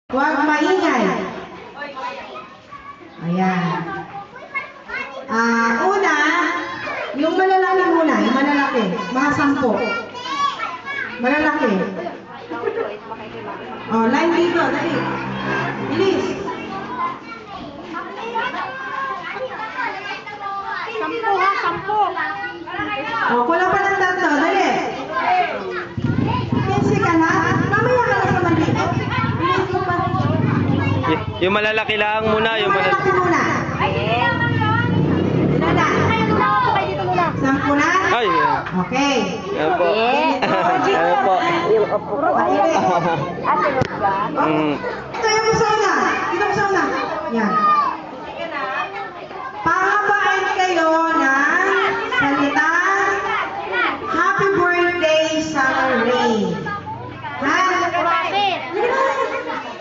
Huwag maingay. Ayan. Una, yung malalaki muna, yung malalaki. Mga 10. Malalaki. Line dito, dali. Bilis. 10. Kulang pa ng 3, dali. 15 ka na. Mamaya ka na sa maliit. Bilis mo pa. Yung malalaki lang muna, yung malalaki muna. Ilan na? 10 na? Ay, Okay. yan po. Yan po. Ito yung gusto na. Ito gusto na. Yan. Pahabain kayo ng salitang Happy Birthday, Summer Rain. Ha?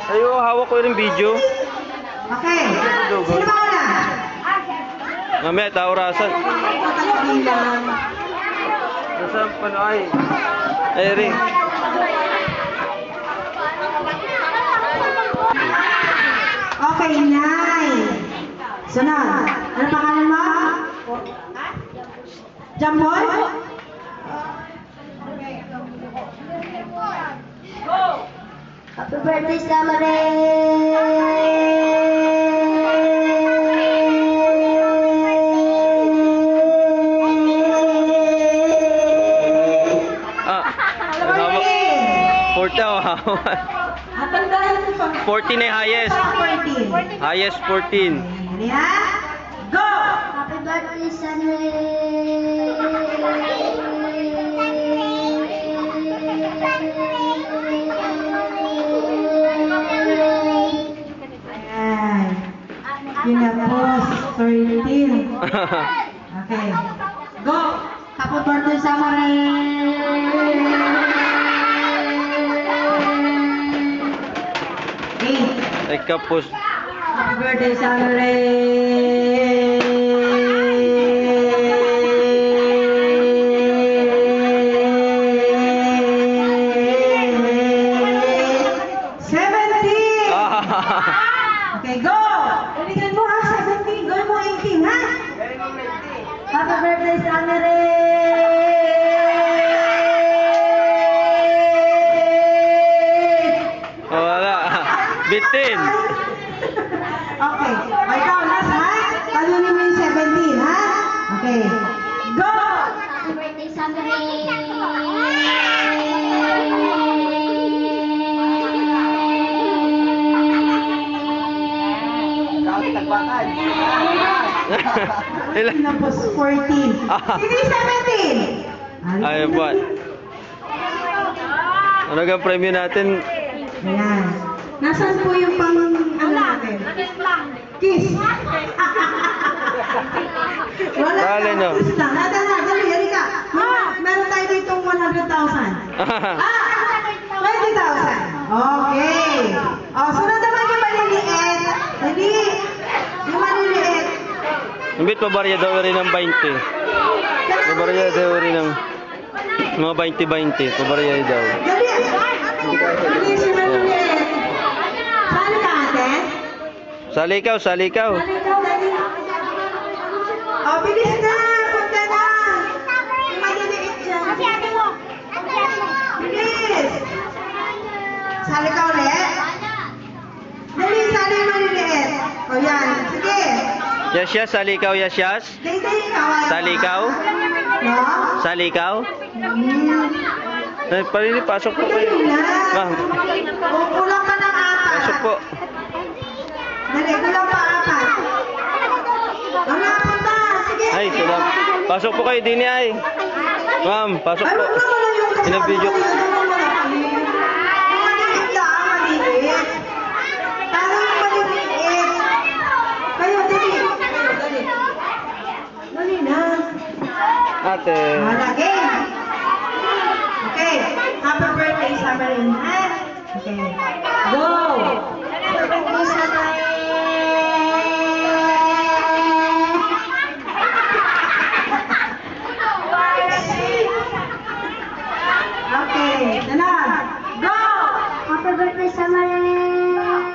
Ayo, hawak ko yung video. Okay. Sino ba una? Mamaya, taurasan. Bilang. Nasaan pa na ay? Ay, ring. Okay, Nay. Sunod. Ano pangalan mo? Jamboy? Happy birthday, Summer Hawak. 40 o hawak. 14 na yung highest. 14. Highest 14. Ready ha? Go! Happy birthday, Summer Ayan. Pinapos 13. Okay. Go! Happy birthday, Summer. Ay, kapos. Happy birthday, Summer. Okay, go! Ulitin mo ha, 17. Gawin mo 18, ha? Happy birthday, Summer. Wala. Bitin. Okay. O ikaw, last ha? Talunin mo yung 17, ha? Okay. Go! Happy birthday, Summer. Ilan? Pinapos 14. Sige, 17. Ay, buwan. Ano ang premyo natin? Ayan. Nasaan po yung pang ano natin? Kiss. Wala Dali, no? kiss lang. Dali, halika. Meron tayo ditong 100,000. 20,000. Okay. Sunod naman yung maliliit. Dali. Yung maliliit. Imbit pabarya daw rin ng 20. Pabarya daw rin ng mga 20-20. Pabarya daw. Dali. Dali si maliliit. Sali ka ate? Salikaw, salikaw. Halikaw, dali. Bilis na. Punta na. Yung maliliit dyan. Bilis. Sali ka ulit. Dali, sali yung maliliit. Yan. Sige. Yasyas, salikaw, yasyas. Dali, ikaw. Salikaw? No? Salikaw? Ay, palili, pasok po kayo. Dali na. Ma'am, Kulang pa ng 4. pasok po. Dali, kulang pa 4. Wala, punta. Sige. Ay, salam. Pasok po kayo din ay. Ma'am, pasok Ay, po. wag na wala yung kasama. Pinabidyo. Maliit lang, maliit. Talo yung maliit. Kayo, dali. Dali. Dali na. Ate. Malaki. Okay. Happy birthday, Summerin, ha? Okay. Go! Happy birthday, Summerin. Okay. Go! Happy birthday, Summer.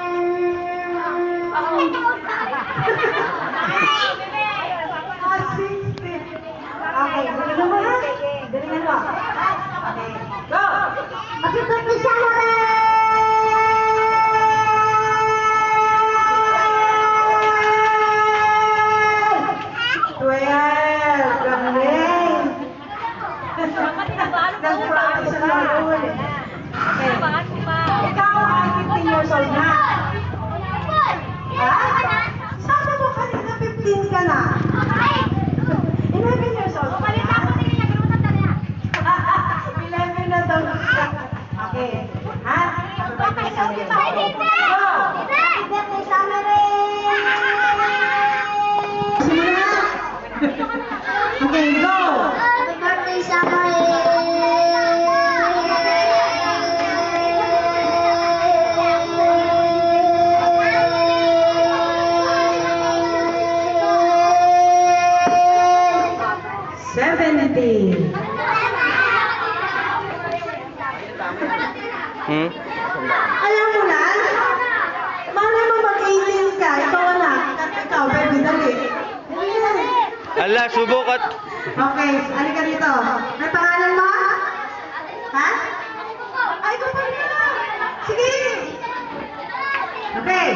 subok at... Okay, halika dito. May pangalan mo? Ha? Ay, ko pa rin. Sige. Okay.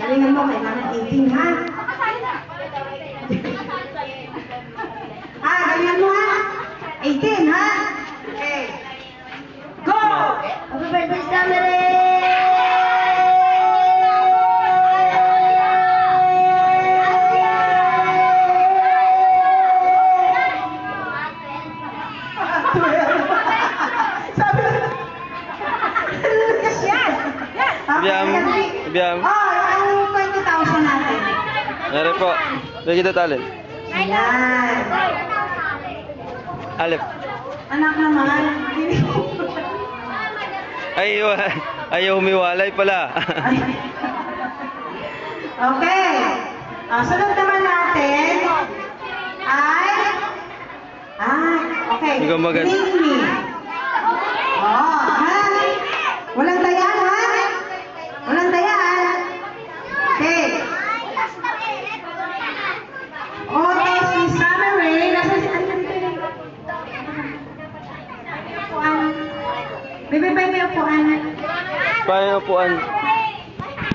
Galingan mo, kailangan 18, ha? Galingan mo, ha? 18, ha? Okay. Go! Happy birthday, Summer! Biyam. Biyam. Ang 20,000 natin. Nari po. Bigyan kita talent. Ayan. Alip. Anak naman. Ayaw humiwalay pala. Okay. Sunod naman natin okay. Ikaw maganda. Name me. Ha? Walang tayaan, ha? Walang tayaan. Okay. Otos ni Summer Rae. Nasa si upuan. Bebe, may upuan. Paano upuan?